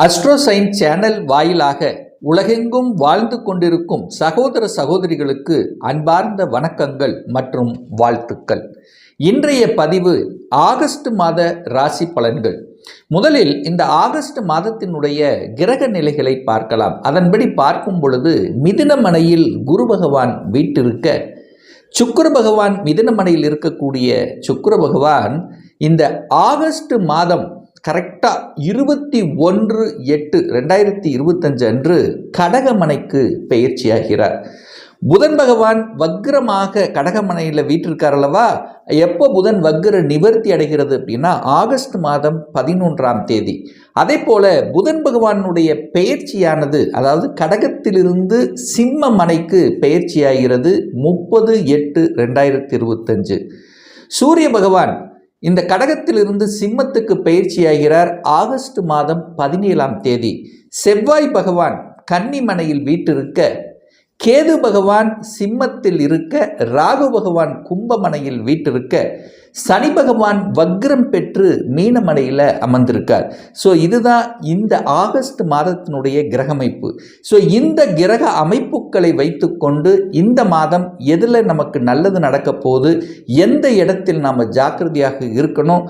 அஸ்ட்ரோசைன் channel வாயிலாக உலகெங்கும் வாழ்ந்து கொண்டிருக்கும் சகோதர சகோதரிகளுக்கு அன்பார்ந்த வணக்கங்கள் மற்றும் வாழ்த்துக்கள். இன்றைய பதிவு ஆகஸ்ட் மாத ராசி பலன்கள். முதலில் இந்த ஆகஸ்ட் மாதத்தினுடைய கிரக நிலைகளை பார்க்கலாம். அதன்படி பார்க்கும் பொழுது மிதுனமனையில் குரு பகவான் வீட்டிருக்க, சுக்கிர பகவான் மிதுனமனையில் இருக்கக்கூடிய சுக்கிர பகவான் இந்த ஆகஸ்ட் மாதம் கரெக்டாக 21/8/2025 அன்று கடகமனைக்கு பெயர்ச்சியாகிறார். புதன் பகவான் வக்ரமாக கடகமனையில் வீட்டிருக்கார் அல்லவா. எப்போ புதன் வக்ர நிவர்த்தி அடைகிறது அப்படின்னா ஆகஸ்ட் மாதம் 11ஆம் தேதி. அதே போல புதன் பகவானுடைய பெயர்ச்சியானது, அதாவது கடகத்திலிருந்து சிம்ம மனைக்கு பெயர்ச்சியாகிறது 30/8/2025. சூரிய பகவான் இந்த கடகத்திலிருந்து சிம்மத்துக்கு பயிற்சியாகிறார் ஆகஸ்ட் மாதம் 17ஆம் தேதி. செவ்வாய் பகவான் கன்னிமனையில் வீட்டிருக்க, கேது பகவான் சிம்மத்தில் இருக்க, ராகு பகவான் கும்பமனையில் வீட்டிருக்க, சனி பகவான் வக்ரம் பெற்று மீனமனையில் அமர்ந்திருக்கார். ஸோ இதுதான் இந்த ஆகஸ்ட் மாதத்தினுடைய கிரகமைப்பு. ஸோ இந்த கிரக அமைப்புகளை வைத்துக்கொண்டு இந்த மாதம் எதில் நமக்கு நல்லது நடக்க போகுது, எந்த இடத்தில் நாம் ஜாக்கிரதையாக இருக்கணும்,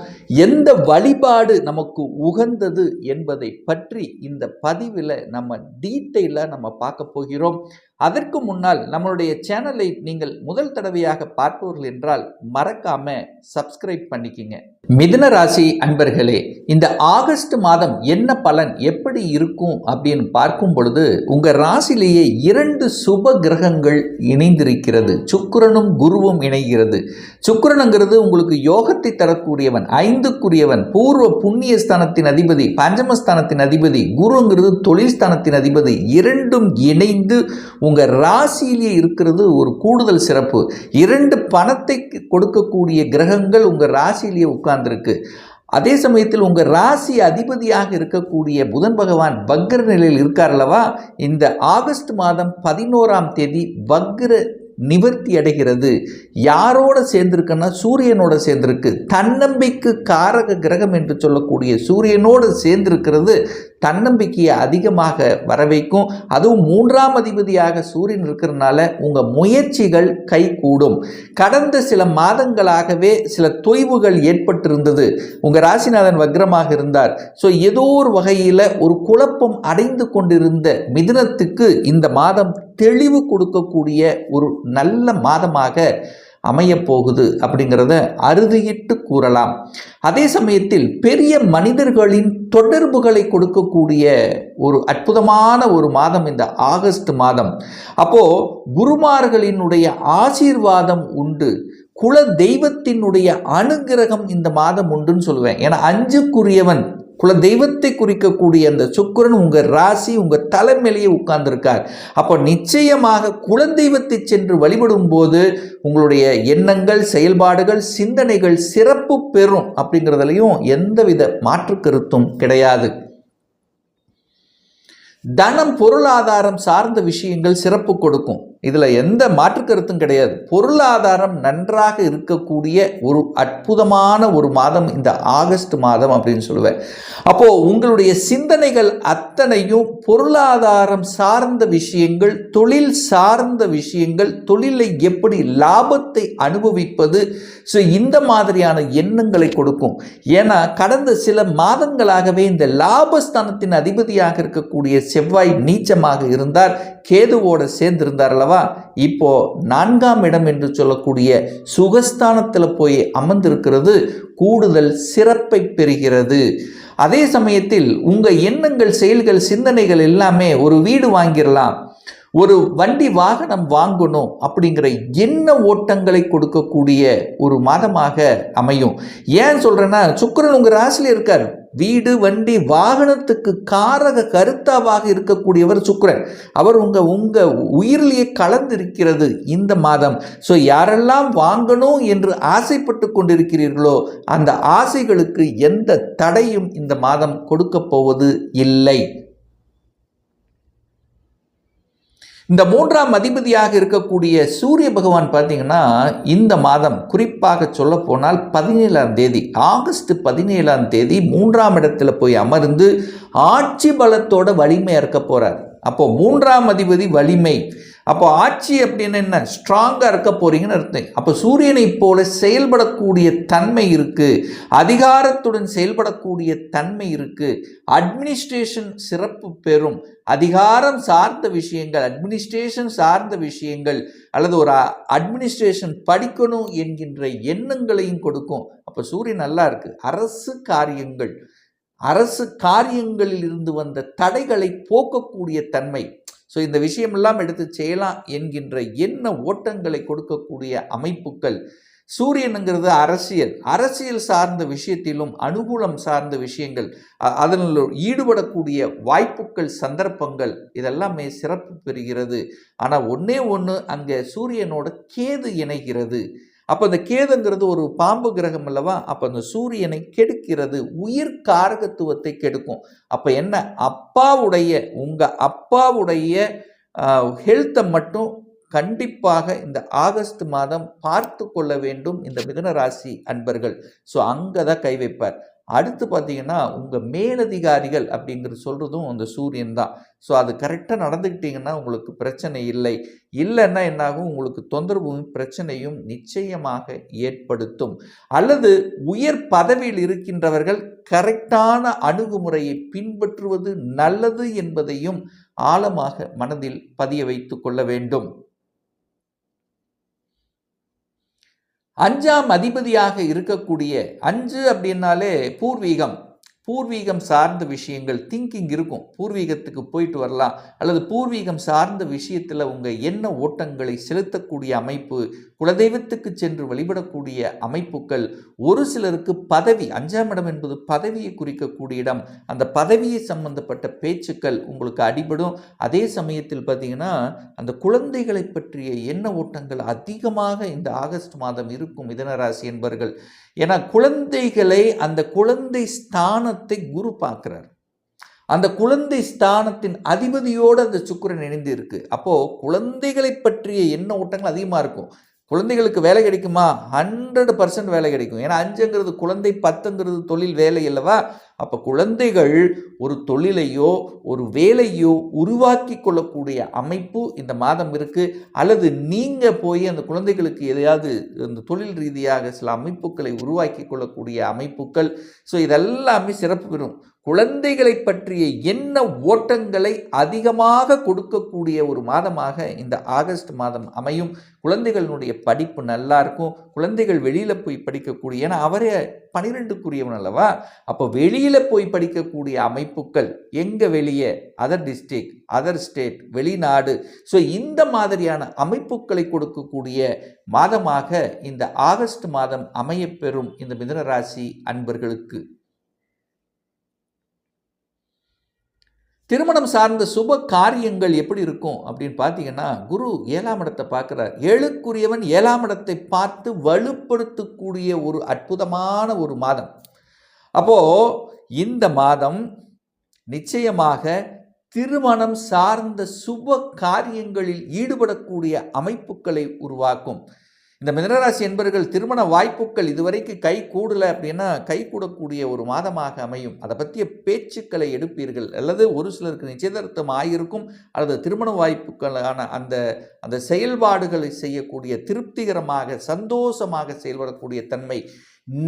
எந்த வழிபாடு நமக்கு உகந்தது என்பதை பற்றி இந்த பதிவில் நம்ம டீட்டெயிலாக நம்ம பார்க்க போகிறோம். அதற்கு முன்னால் நம்மளுடைய சேனலை நீங்கள் முதல் தடவையாக பார்ப்பவர்கள் என்றால் மறக்காம சப்ஸ்கிரைப் பண்ணிக்கிங்க. மிதுன ராசி அன்பர்களே, இந்த ஆகஸ்ட் மாதம் என்ன பலன் எப்படி இருக்கும் அப்படின்னு பார்க்கும் பொழுது உங்க ராசிலேயே 2 சுப கிரகங்கள் இணைந்திருக்கிறது. சுக்கிரனும் குருவும் இணைகிறது. சுக்கிரனுங்கிறது உங்களுக்கு யோகத்தை தரக்கூடியவன், 5க்குரியவன், பூர்வ புண்ணிய ஸ்தானத்தின் அதிபதி, பஞ்சமஸ்தானத்தின் அதிபதி. குருங்கிறது தொழில் ஸ்தானத்தின் அதிபதி. இரண்டும் இணைந்து உங்க ராசியிலேயே இருக்கிறது ஒரு கூடுதல் சிறப்பு. 2 பணத்தை கொடுக்கக்கூடிய கிரகங்கள் உங்க ராசியிலேயே உட்கார்ந்திருக்கு. அதே சமயத்தில் உங்க ராசி அதிபதியாக இருக்கக்கூடிய புதன் பகவான் வக்ர நிலையில் இருக்கார் அல்லவா. இந்த ஆகஸ்ட் மாதம் 11ஆம் தேதி வக்ர நிவர்த்தி அடைகிறது. யாரோட சேர்ந்திருக்குன்னா சூரியனோட சேர்ந்திருக்கு. தன்னம்பிக்கை காரக கிரகம் என்று சொல்லக்கூடிய சூரியனோடு சேர்ந்திருக்கிறது தன்னம்பிக்கையை அதிகமாக வர வைக்கும். அதுவும் 3ஆம் அதிபதியாக சூரியன் இருக்கிறதுனால உங்கள் முயற்சிகள் கை கூடும். கடந்த சில மாதங்களாகவே சில தொய்வுகள் ஏற்பட்டிருந்தது. உங்கள் ராசிநாதன் வக்ரமாக இருந்தார். ஸோ ஏதோ ஒரு வகையில் ஒரு குழப்பம் அடைந்து கொண்டிருந்த மிதுனத்துக்கு இந்த மாதம் தெளிவு கொடுக்கக்கூடிய ஒரு நல்ல மாதமாக அமையப்போகுது அப்படிங்கிறத அறுதியிட்டு கூறலாம். அதே சமயத்தில் பெரிய மனிதர்களின் தொடர்புகளை கொடுக்கக்கூடிய ஒரு அற்புதமான ஒரு மாதம் இந்த ஆகஸ்ட் மாதம். அப்போ குருமார்களினுடைய ஆசீர்வாதம் உண்டு. குல தெய்வத்தினுடைய அனுகிரகம் இந்த மாதம் உண்டுன்னு சொல்லுவேன். ஏன்னா 5க்குரியவன் குல தெய்வத்தை குறிக்கக்கூடிய அந்த சுக்கிரன் உங்கள் ராசி உங்கள் தலைமையிலேயே உட்கார்ந்துருக்கார். அப்போ நிச்சயமாக குல தெய்வத்தை சென்று வழிபடும் போது உங்களுடைய எண்ணங்கள், செயல்பாடுகள், சிந்தனைகள் சிறப்பு பெறும் அப்படிங்கிறதுலையும் எந்தவித மாற்று கருத்தும் கிடையாது. தனம் பொருளாதாரம் சார்ந்த விஷயங்கள் சிறப்பு கொடுக்கும். இதில் எந்த மாற்று கருத்தும் கிடையாது. பொருளாதாரம் நன்றாக இருக்கக்கூடிய ஒரு அற்புதமான ஒரு மாதம் இந்த ஆகஸ்ட் மாதம் அப்படின்னு சொல்லுவேன். அப்போது உங்களுடைய சிந்தனைகள் அத்தனையும் பொருளாதாரம் சார்ந்த விஷயங்கள், தொழில் சார்ந்த விஷயங்கள், தொழிலை எப்படி லாபத்தை அனுபவிப்பது, ஸோ இந்த மாதிரியான எண்ணங்களை கொடுக்கும். ஏன்னா கடந்த சில மாதங்களாகவே இந்த லாபஸ்தானத்தின் அதிபதியாக இருக்கக்கூடிய செவ்வாய் நீச்சமாக இருந்தார், கேதுவோடு சேர்ந்திருந்தார் அல்லவா. இப்போ 4ஆம் இடம் என்று சொல்லக்கூடிய சுகஸ்தானத்தில் போய் அமர்ந்திருக்கிறது கூடுதல் சிறப்பை பெறுகிறது. அதே சமயத்தில் உங்கள் எண்ணங்கள், செயல்கள், சிந்தனைகள் எல்லாமே ஒரு வீடு வாங்கிடலாம், ஒரு வண்டி வாகனம் வாங்கணும் அப்படிங்கிற எண்ண ஓட்டங்களை கொடுக்கக்கூடிய ஒரு மாதமாக அமையும். ஏன் சொல்கிறேன்னா சுக்கிரன் உங்கள் ராசியில் இருக்கார். வீடு, வண்டி, வாகனத்துக்கு காரக கருத்தாவாக இருக்கக்கூடியவர் சுக்கிரன். அவர் உங்கள் உயிரிலேயே கலந்திருக்கிறது இந்த மாதம். ஸோ யாரெல்லாம் வாங்கணும் என்று ஆசைப்பட்டு கொண்டிருக்கிறீர்களோ அந்த ஆசைகளுக்கு எந்த தடையும் இந்த மாதம் கொடுக்க போவது இல்லை. இந்த 3ஆம் அதிபதியாக இருக்கக்கூடிய சூரிய பகவான் பார்த்தீங்கன்னா இந்த மாதம் குறிப்பாக சொல்ல போனால் 17ஆம் தேதி ஆகஸ்ட் 17ஆம் தேதி 3ஆம் இடத்துல போய் அமர்ந்து ஆட்சி பலத்தோட வலிமையாக இருக்க போறார். அப்போ 3ஆம் அதிபதி வலிமை, அப்போ ஆட்சி அப்படின்னு என்ன, ஸ்ட்ராங்காக இருக்க போறீங்கன்னு அர்த்தம். அப்போ சூரியனை போல செயல்படக்கூடிய தன்மை இருக்கு, அதிகாரத்துடன் செயல்படக்கூடிய தன்மை இருக்கு, அட்மினிஸ்ட்ரேஷன் சிறப்பு பெறும், அதிகாரம் சார்ந்த விஷயங்கள், அட்மினிஸ்ட்ரேஷன் சார்ந்த விஷயங்கள் அல்லது ஒரு அட்மினிஸ்ட்ரேஷன் படிக்கணும் என்கின்ற எண்ணங்களையும் கொடுக்கும். அப்போ சூரியன் நல்லா இருக்கு. அரசு காரியங்களில் இருந்து வந்த தடைகளை போக்கக்கூடிய தன்மை. ஸோ இந்த விஷயமெல்லாம் எடுத்து செய்யலாம் என்கின்ற எண்ண ஓட்டங்களை கொடுக்கக்கூடிய அமைப்புகள். சூரியனுங்கிறது அரசியல் சார்ந்த விஷயத்திலும் அனுகூலம் சார்ந்த விஷயங்கள், அதில் ஈடுபடக்கூடிய வாய்ப்புகள், சந்தர்ப்பங்கள் இதெல்லாமே சிறப்பு பெறுகிறது. ஆனால் ஒன்று அங்கே சூரியனோட கேது இணைகிறது. அப்போ அந்த கேதுங்கிறது ஒரு பாம்பு கிரகம் அல்லவா, அப்போ அந்த சூரியனை கெடுக்கிறது, உயிர் காரகத்துவத்தை கெடுக்கும். அப்போ என்ன, உங்கள் அப்பாவுடைய ஹெல்த்தை மட்டும் கண்டிப்பாக இந்த ஆகஸ்ட் மாதம் பார்த்து கொள்ள வேண்டும் இந்த மிதுன ராசி அன்பர்கள். ஸோ அங்கே தான் கை வைப்பார். அடுத்து பார்த்தீங்கன்னா உங்கள் மேலதிகாரிகள் அப்படிங்கிறது சொல்கிறதும் அந்த சூரியன் தான். ஸோ அது கரெக்டாக நடந்துக்கிட்டிங்கன்னா உங்களுக்கு பிரச்சனை இல்லைன்னா என்னாகும், உங்களுக்கு தொந்தரவும் பிரச்சனையும் நிச்சயமாக ஏற்படுத்தும். அல்லது உயர் பதவியில் இருக்கின்றவர்கள் கரெக்டான அணுகுமுறையை பின்பற்றுவது நல்லது என்பதையும் ஆழமாக மனதில் பதிய வைத்து கொள்ள வேண்டும். 5ஆம் அதிபதியாக இருக்கக்கூடிய 5 அப்படின்னாலே பூர்வீகம் சார்ந்த விஷயங்கள் திங்கிங் இருக்கும். பூர்வீகத்துக்கு போயிட்டு வரலாம், அல்லது பூர்வீகம் சார்ந்த விஷயத்தில் உங்கள் எண்ண ஓட்டங்களை செலுத்தக்கூடிய அமைப்பு, குலதெய்வத்துக்கு சென்று வழிபடக்கூடிய அமைப்புகள். ஒரு சிலருக்கு பதவி, 5ஆம் இடம் என்பது பதவியை குறிக்கக்கூடிய இடம். அந்த பதவியை சம்பந்தப்பட்ட பேச்சுக்கள் உங்களுக்கு அடிபடும். அதே சமயத்தில் பார்த்தீங்கன்னா அந்த குழந்தைகளை பற்றிய எண்ண ஓட்டங்கள் அதிகமாக இந்த ஆகஸ்ட் மாதம் இருக்கும் மிதுனராசி என்பவர்கள். ஏன்னா அந்த குழந்தை ஸ்தானத்தை குரு பார்க்கிறார். அந்த குழந்தை ஸ்தானத்தின் அதிபதியோடு அந்த சுக்கிரன் இணைந்து இருக்கு. அப்போ குழந்தைகளை பற்றிய எண்ண ஓட்டங்கள் அதிகமாக இருக்கும். குழந்தைகளுக்கு வேலை கிடைக்குமா? 100% வேலை கிடைக்கும். ஏன்னா 5ங்கிறது குழந்தை, 10ங்கிறது தொழில் வேலை அல்லவா. அப்போ குழந்தைகள் ஒரு தொழிலையோ ஒரு வேலையோ உருவாக்கி கொள்ளக்கூடிய அமைப்பு இந்த மாதம் இருக்குது. அல்லது நீங்கள் போய் அந்த குழந்தைகளுக்கு எதையாவது அந்த தொழில் ரீதியாக சில அமைப்புகளை உருவாக்கி கொள்ளக்கூடிய அமைப்புகள். ஸோ இதெல்லாமே சிறப்பு பெறும். குழந்தைகளை பற்றிய எண்ண ஓட்டங்களை அதிகமாக கொடுக்கக்கூடிய ஒரு மாதமாக இந்த ஆகஸ்ட் மாதம் அமையும். குழந்தைகளுடைய படிப்பு நல்லா இருக்கும். குழந்தைகள் வெளியில் போய் படிக்கக்கூடிய, ஏன்னா அவரே 12க்குரியவன் அல்லவா. அப்போ வெளியில் போய் படிக்கக்கூடிய அமைப்புகள், எங்கே வெளியே, அதர் டிஸ்ட்ரிக்ட், அதர் ஸ்டேட், வெளிநாடு. ஸோ இந்த மாதிரியான அமைப்புகளை கொடுக்கக்கூடிய மாதமாக இந்த ஆகஸ்ட் மாதம் அமையப்பெறும் இந்த மிதுன ராசி அன்பர்களுக்கு. திருமணம் சார்ந்த சுப காரியங்கள் எப்படி இருக்கும் அப்படின்னு பார்த்தீங்கன்னா, குரு 7ஆம் இடத்தை பார்க்குறார். 7க்குரியவன் 7ஆம் இடத்தை பார்த்து வலுப்படுத்தக்கூடிய ஒரு அற்புதமான ஒரு மாதம். அப்போது இந்த மாதம் நிச்சயமாக திருமணம் சார்ந்த சுப காரியங்களில் ஈடுபடக்கூடிய அமைப்புகளை உருவாக்கும். இந்த மிதுனராசி என்பவர்கள் திருமண வாய்ப்புகள் இதுவரைக்கு கை கூடலை அப்படின்னா கை கூடக்கூடிய ஒரு மாதமாக அமையும். அதை பற்றிய பேச்சுக்களை எடுப்பீர்கள். அல்லது ஒரு சிலருக்கு நிச்சயதார்த்தம் ஆகியிருக்கும், அல்லது திருமண வாய்ப்புகளான அந்த செயல்பாடுகளை செய்யக்கூடிய திருப்திகரமாக சந்தோஷமாக செயல்படக்கூடிய தன்மை.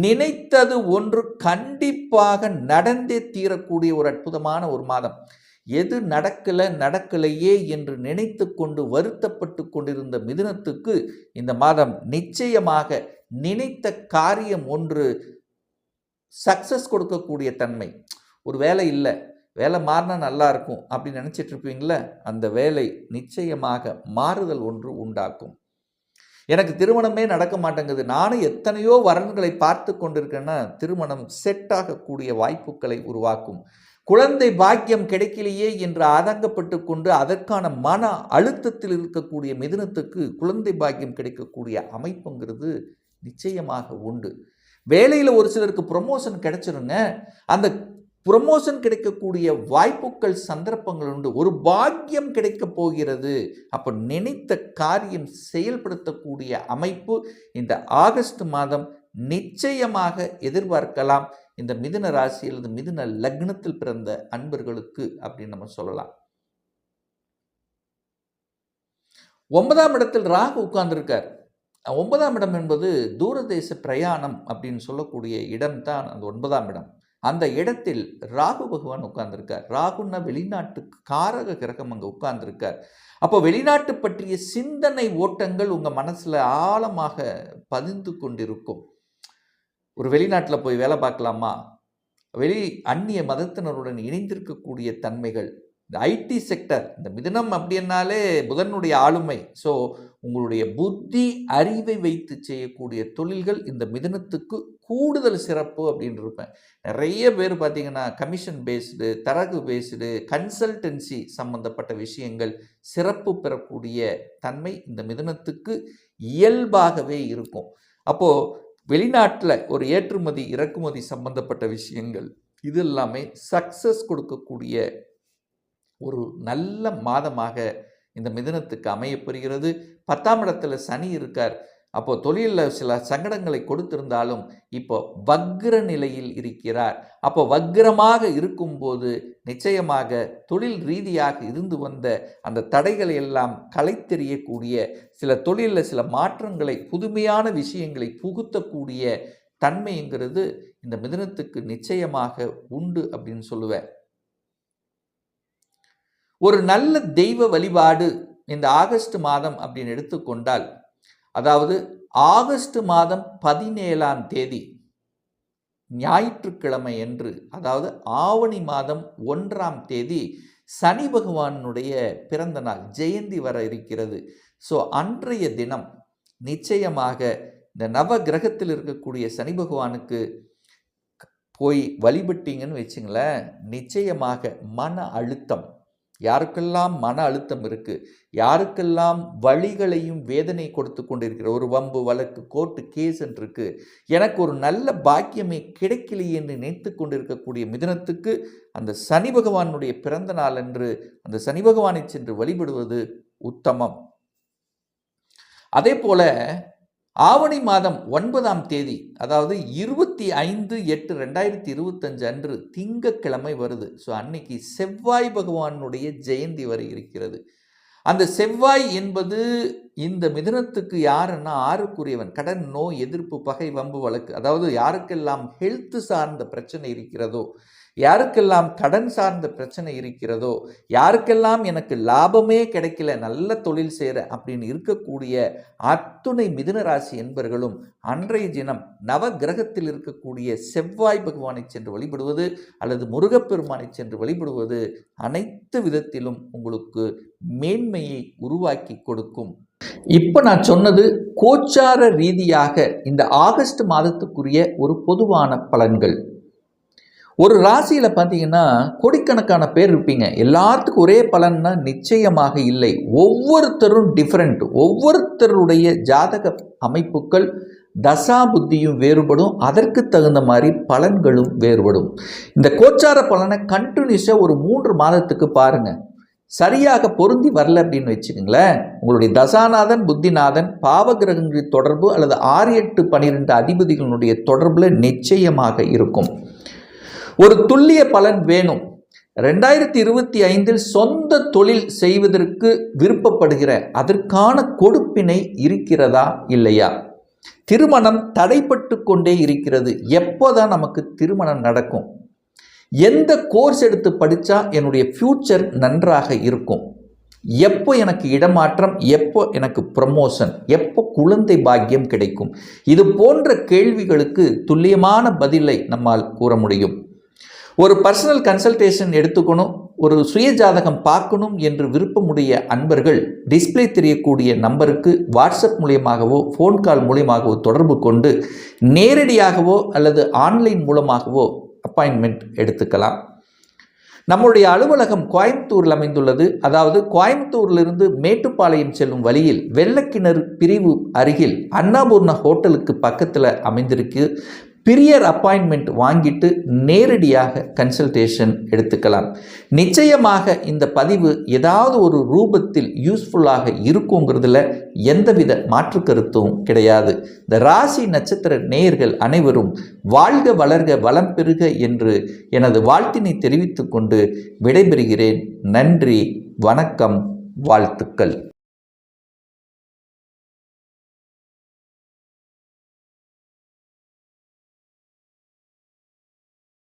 நினைத்தது ஒன்று கண்டிப்பாக நடந்தே தீரக்கூடிய ஒரு அற்புதமான ஒரு மாதம். எது நடக்கலையே என்று நினைத்து கொண்டு வருத்தப்பட்டு கொண்டிருந்த மிதுனத்துக்கு இந்த மாதம் நிச்சயமாக நினைத்த காரியம் ஒன்று சக்சஸ் கொடுக்கக்கூடிய தன்மை. ஒரு வேலை இல்லை, வேலை மாறினா நல்லா இருக்கும் அப்படின்னு நினச்சிட்டு இருப்பீங்களே, அந்த வேலை நிச்சயமாக மாறுதல் ஒன்று உண்டாக்கும். எனக்கு திருமணமே நடக்க மாட்டேங்குது, நானும் எத்தனையோ வரன்களை பார்த்து கொண்டிருக்கேன்னா திருமணம் செட் ஆகக்கூடிய வாய்ப்புகளை உருவாக்கும். குழந்தை பாக்கியம் கிடைக்கலையே என்று ஆதங்கப்பட்டு கொண்டு அதற்கான மன அழுத்தத்தில் இருக்கக்கூடிய மிதுனத்துக்கு குழந்தை பாக்கியம் கிடைக்கக்கூடிய அமைப்புங்கிறது நிச்சயமாக உண்டு. வேலையில் ஒரு சிலருக்கு ப்ரொமோஷன் கிடைச்சிருங்க. அந்த ப்ரொமோஷன் கிடைக்கக்கூடிய வாய்ப்புகள் சந்தர்ப்பங்கள் உண்டு. ஒரு பாக்கியம் கிடைக்கப் போகிறது. அப்போ நினைத்த காரியம் செயல்படுத்தக்கூடிய அமைப்பு இந்த ஆகஸ்ட் மாதம் நிச்சயமாக எதிர்பார்க்கலாம். இந்த மிதுன ராசி அல்லது மிதுன லக்னத்தில் பிறந்த அன்பர்களுக்கு அப்படின்னு நம்ம சொல்லலாம். 9ஆம் இடத்தில் ராகு உட்கார்ந்திருக்கார். 9ஆம் இடம் என்பது தூரதேச பிரயாணம் அப்படின்னு சொல்லக்கூடிய இடம்தான் அந்த 9ஆம் இடம். அந்த இடத்தில் ராகு பகவான் உட்கார்ந்திருக்கார். ராகுன்னா வெளிநாட்டுக்கு காரக கிரகம் அங்கே உட்கார்ந்திருக்கார். அப்போ வெளிநாட்டு பற்றிய சிந்தனை ஓட்டங்கள் உங்கள் மனசில் ஆழமாக பதிந்து கொண்டிருக்கும். ஒரு வெளிநாட்டில் போய் வேலை பார்க்கலாமா, அந்நிய மதத்தினருடன் இணைந்திருக்கக்கூடிய தன்மைகள், இந்த ஐடி செக்டர், இந்த மிதுனம் அப்படின்னாலே புதனுடைய ஆளுமை. ஸோ உங்களுடைய புத்தி அறிவை வைத்து செய்யக்கூடிய தொழில்கள் இந்த மிதுனத்துக்கு கூடுதல் சிறப்பு அப்படின்னு இருப்பேன். நிறைய பேர் பார்த்தீங்கன்னா கமிஷன் பேஸ்டு, தரகு பேஸ்டு, கன்சல்டன்சி சம்பந்தப்பட்ட விஷயங்கள் சிறப்பு பெறக்கூடிய தன்மை இந்த மிதுனத்துக்கு இயல்பாகவே இருக்கும். அப்போது வெளிநாட்டில் ஒரு ஏற்றுமதி இறக்குமதி சம்பந்தப்பட்ட விஷயங்கள் இது எல்லாமே சக்ஸஸ் கொடுக்கக்கூடிய ஒரு நல்ல மாதமாக இந்த மிதுனத்துக்கு அமையப்பெறுகிறது. 10ஆம் இடத்துல சனி இருக்கார். அப்போ தொழிலில் சில சங்கடங்களை கொடுத்திருந்தாலும் இப்போ வக்ர நிலையில் இருக்கிறார். அப்போ வக்ரமாக இருக்கும்போது நிச்சயமாக தொழில் ரீதியாக இருந்து வந்த அந்த தடைகளை எல்லாம் களைத்தெறியக்கூடிய, சில தொழிலில் சில மாற்றங்களை புதுமையான விஷயங்களை புகுத்தக்கூடிய தன்மைங்கிறது இந்த மிதுனத்துக்கு நிச்சயமாக உண்டு அப்படின்னு சொல்லுவேன். ஒரு நல்ல தெய்வ வழிபாடு இந்த ஆகஸ்ட் மாதம் அப்படின்னு எடுத்துக்கொண்டால், அதாவது ஆகஸ்ட் மாதம் 17ஆம் தேதி ஞாயிற்றுக்கிழமை என்று, அதாவது ஆவணி மாதம் 1ஆம் தேதி சனி பகவானுடைய பிறந்த நாள் ஜெயந்தி வர இருக்கிறது. ஸோ அன்றைய தினம் நிச்சயமாக இந்த நவ கிரகத்தில் இருக்கக்கூடிய சனி பகவானுக்கு போய் வழிபட்டீங்கன்னு வச்சுங்களேன், நிச்சயமாக மன அழுத்தம், யாருக்கெல்லாம் மன அழுத்தம் இருக்குது, யாருக்கெல்லாம் வழிகளையும் வேதனை கொடுத்து கொண்டிருக்கிற ஒரு வம்பு வழக்கு கோர்ட்டு கேஸ் இருக்கு, எனக்கு ஒரு நல்ல பாக்கியமே கிடைக்கலையே என்று நினைத்து கொண்டிருக்கக்கூடிய மிதுனத்துக்கு அந்த சனி பகவானுடைய பிறந்த நாள் என்று அந்த சனி பகவானை சென்று வழிபடுவது உத்தமம். அதே போல ஆவணி மாதம் 9ஆம் தேதி, அதாவது 25/8/2025 அன்று திங்கட்கிழமை வருது. ஸோ அன்னைக்கு செவ்வாய் பகவானுடைய ஜெயந்தி வரை இருக்கிறது. அந்த செவ்வாய் என்பது இந்த மிதுனத்துக்கு யாருன்னா 6க்குரியவன். கடன், நோய், எதிர்ப்பு, பகை, வம்பு வழக்கு, அதாவது யாருக்கெல்லாம் ஹெல்த் சார்ந்த பிரச்சனை இருக்கிறதோ, யாருக்கெல்லாம் கடன் சார்ந்த பிரச்சனை இருக்கிறதோ, யாருக்கெல்லாம் எனக்கு லாபமே கிடைக்கல நல்ல தொழில் செய்கிற அப்படின்னு இருக்கக்கூடிய அத்துணை மிதுன ராசி என்பர்களும் அன்றைய தினம் நவ கிரகத்தில் இருக்கக்கூடிய செவ்வாய் பகவானை சென்று வழிபடுவது அல்லது முருகப்பெருமானை சென்று வழிபடுவது அனைத்து விதத்திலும் உங்களுக்கு மேன்மையை உருவாக்கி கொடுக்கும். இப்போ நான் சொன்னது கோச்சார ரீதியாக இந்த ஆகஸ்ட் மாதத்துக்குரிய ஒரு பொதுவான பலன்கள். ஒரு ராசியில் பார்த்தீங்கன்னா கோடிக்கணக்கான பேர் இருப்பீங்க. எல்லாத்துக்கும் ஒரே பலன்னா நிச்சயமாக இல்லை. ஒவ்வொருத்தரும் டிஃப்ரெண்ட். ஒவ்வொருத்தருடைய ஜாதக அமைப்புகள் தசா புத்தியும் வேறுபடும். அதற்கு தகுந்த மாதிரி பலன்களும் வேறுபடும். இந்த கோச்சார பலனை கண்டினியூஸாக ஒரு 3 மாதத்துக்கு பாருங்கள். சரியாக பொருந்தி வரல அப்படின்னு வச்சுக்கோங்களேன், உங்களுடைய தசாநாதன் புத்திநாதன் பாவகிரகங்களின் தொடர்பு அல்லது 6, 8, 12 அதிபதிகளுடைய தொடர்பில் நிச்சயமாக இருக்கும். ஒரு துல்லிய பலன் வேணும். 2025 சொந்த தொழில் செய்வதற்கு விருப்பப்படுகிற அதற்கான கொடுப்பினை இருக்கிறதா இல்லையா? திருமணம் தடைப்பட்டு கொண்டே இருக்கிறது. எப்போதான் நமக்கு திருமணம் நடக்கும்? எந்த கோர்ஸ் எடுத்து படித்தா என்னுடைய ஃப்யூச்சர் நன்றாக இருக்கும்? எப்போ எனக்கு இடமாற்றம், எப்போ எனக்கு ப்ரமோஷன், எப்போ குழந்தை பாக்கியம் கிடைக்கும்? இது போன்ற கேள்விகளுக்கு துல்லியமான பதிலை நம்மால் கூற முடியும். ஒரு பர்சனல் கன்சல்டேஷன் எடுத்துக்கணும், ஒரு சுய ஜாதகம் பார்க்கணும் என்று விருப்பமுடைய அன்பர்கள் டிஸ்பிளே தெரியக்கூடிய நம்பருக்கு வாட்ஸ்அப் மூலியமாகவோ ஃபோன் கால் மூலியமாகவோ தொடர்பு கொண்டு நேரடியாகவோ அல்லது ஆன்லைன் மூலமாகவோ அப்பாயின்மெண்ட் எடுத்துக்கலாம். நம்முடைய அலுவலகம் கோயம்புத்தூரில் அமைந்துள்ளது. அதாவது கோயம்புத்தூரிலிருந்து மேட்டுப்பாளையம் செல்லும் வழியில் வெள்ளக்கிணறு பிரிவு அருகில் அன்னபூர்ணா ஹோட்டலுக்கு பக்கத்தில் அமைந்திருக்கு. பிரியர் அப்பாயின்மெண்ட் வாங்கிட்டு நேரடியாக கன்சல்டேஷன் எடுத்துக்கலாம். நிச்சயமாக இந்த பதிவு ஏதாவது ஒரு ரூபத்தில் யூஸ்ஃபுல்லாக இருக்குங்கிறதுல எந்தவித மாற்று கருத்தும் கிடையாது. இந்த ராசி நட்சத்திர நேயர்கள் அனைவரும் வாழ்க வளர்க வளம் பெறுக என்று எனது வாழ்த்தினை தெரிவித்துக் கொண்டு விடைபெறுகிறேன். நன்றி, வணக்கம், வாழ்த்துக்கள்.